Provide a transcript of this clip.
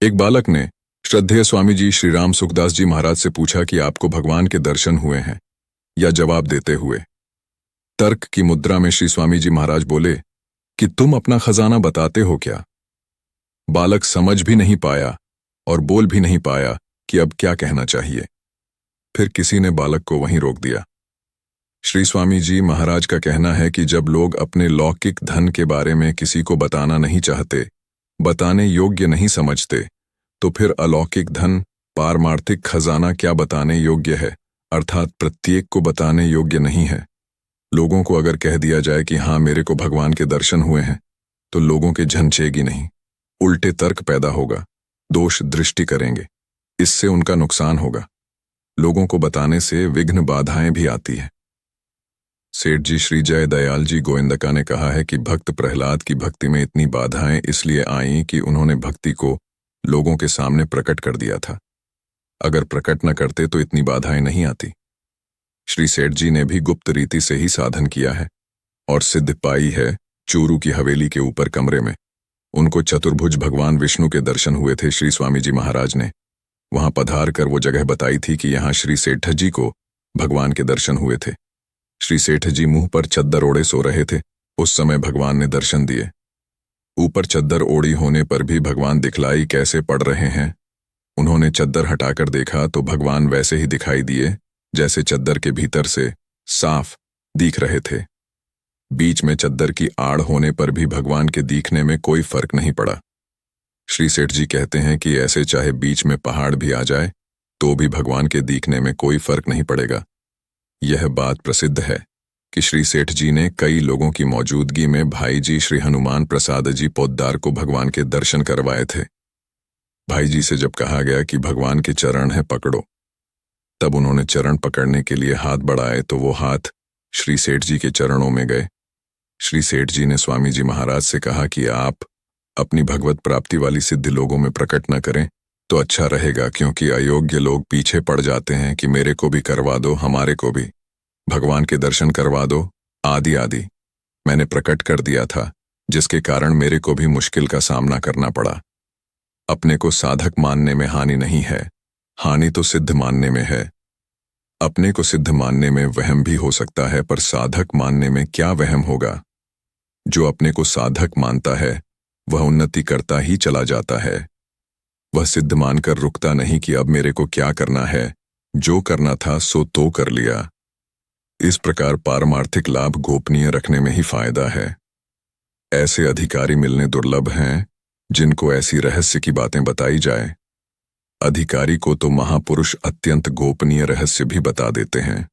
एक बालक ने श्रद्धेय स्वामी जी श्री राम सुखदास जी महाराज से पूछा कि आपको भगवान के दर्शन हुए हैं या जवाब देते हुए। तर्क की मुद्रा में श्री स्वामी जी महाराज बोले कि तुम अपना खजाना बताते हो क्या। बालक समझ भी नहीं पाया और बोल भी नहीं पाया कि अब क्या कहना चाहिए। फिर किसी ने बालक को वहीं रोक दिया। श्री स्वामी जी महाराज का कहना है कि जब लोग अपने लौकिक धन के बारे में किसी को बताना नहीं चाहते, बताने योग्य नहीं समझते, तो फिर अलौकिक धन, पारमार्थिक खजाना क्या बताने योग्य है, अर्थात प्रत्येक को बताने योग्य नहीं है। लोगों को अगर कह दिया जाए कि हाँ मेरे को भगवान के दर्शन हुए हैं, तो लोगों के झंझेगी नहीं, उल्टे तर्क पैदा होगा, दोष दृष्टि करेंगे, इससे उनका नुकसान होगा। लोगों को बताने से विघ्न बाधाएं भी आती है। सेठ जी श्री जय दयाल जी गोविंदका ने कहा है कि भक्त प्रहलाद की भक्ति में इतनी बाधाएं इसलिए आईं कि उन्होंने भक्ति को लोगों के सामने प्रकट कर दिया था। अगर प्रकट न करते तो इतनी बाधाएं नहीं आती। श्री सेठ जी ने भी गुप्त रीति से ही साधन किया है और सिद्ध पाई है। चूरू की हवेली के ऊपर कमरे में उनको चतुर्भुज भगवान विष्णु के दर्शन हुए थे। श्री स्वामी जी महाराज ने वहां पधार कर वो जगह बताई थी कि यहाँ श्री सेठ जी को भगवान के दर्शन हुए थे। श्री सेठ जी मुंह पर चद्दर ओढ़े सो रहे थे, उस समय भगवान ने दर्शन दिए। ऊपर चद्दर ओढ़ी होने पर भी भगवान दिखलाई कैसे पड़ रहे हैं। उन्होंने चद्दर हटाकर देखा तो भगवान वैसे ही दिखाई दिए जैसे चद्दर के भीतर से साफ दिख रहे थे। बीच में चद्दर की आड़ होने पर भी भगवान के दिखने में कोई फर्क नहीं पड़ा। श्री सेठ जी कहते हैं कि ऐसे चाहे बीच में पहाड़ भी आ जाए तो भी भगवान के दिखने में कोई फर्क नहीं पड़ेगा। यह बात प्रसिद्ध है कि श्री सेठ जी ने कई लोगों की मौजूदगी में भाई जी श्री हनुमान प्रसाद जी पोद्दार को भगवान के दर्शन करवाए थे। भाई जी से जब कहा गया कि भगवान के चरण है पकड़ो, तब उन्होंने चरण पकड़ने के लिए हाथ बढ़ाए तो वो हाथ श्री सेठ जी के चरणों में गए। श्री सेठ जी ने स्वामी जी महाराज से कहा कि आप अपनी भगवत प्राप्ति वाली सिद्धि लोगों में प्रकट न करें तो अच्छा रहेगा, क्योंकि अयोग्य लोग पीछे पड़ जाते हैं कि मेरे को भी करवा दो, हमारे को भी भगवान के दर्शन करवा दो, आदि आदि। मैंने प्रकट कर दिया था, जिसके कारण मेरे को भी मुश्किल का सामना करना पड़ा। अपने को साधक मानने में हानि नहीं है, हानि तो सिद्ध मानने में है। अपने को सिद्ध मानने में वहम भी हो सकता है, पर साधक मानने में क्या वहम होगा। जो अपने को साधक मानता है वह उन्नति करता ही चला जाता है। वह सिद्ध मानकर रुकता नहीं कि अब मेरे को क्या करना है, जो करना था सो तो कर लिया। इस प्रकार पारमार्थिक लाभ गोपनीय रखने में ही फायदा है। ऐसे अधिकारी मिलने दुर्लभ हैं जिनको ऐसी रहस्य की बातें बताई जाए। अधिकारी को तो महापुरुष अत्यंत गोपनीय रहस्य भी बता देते हैं।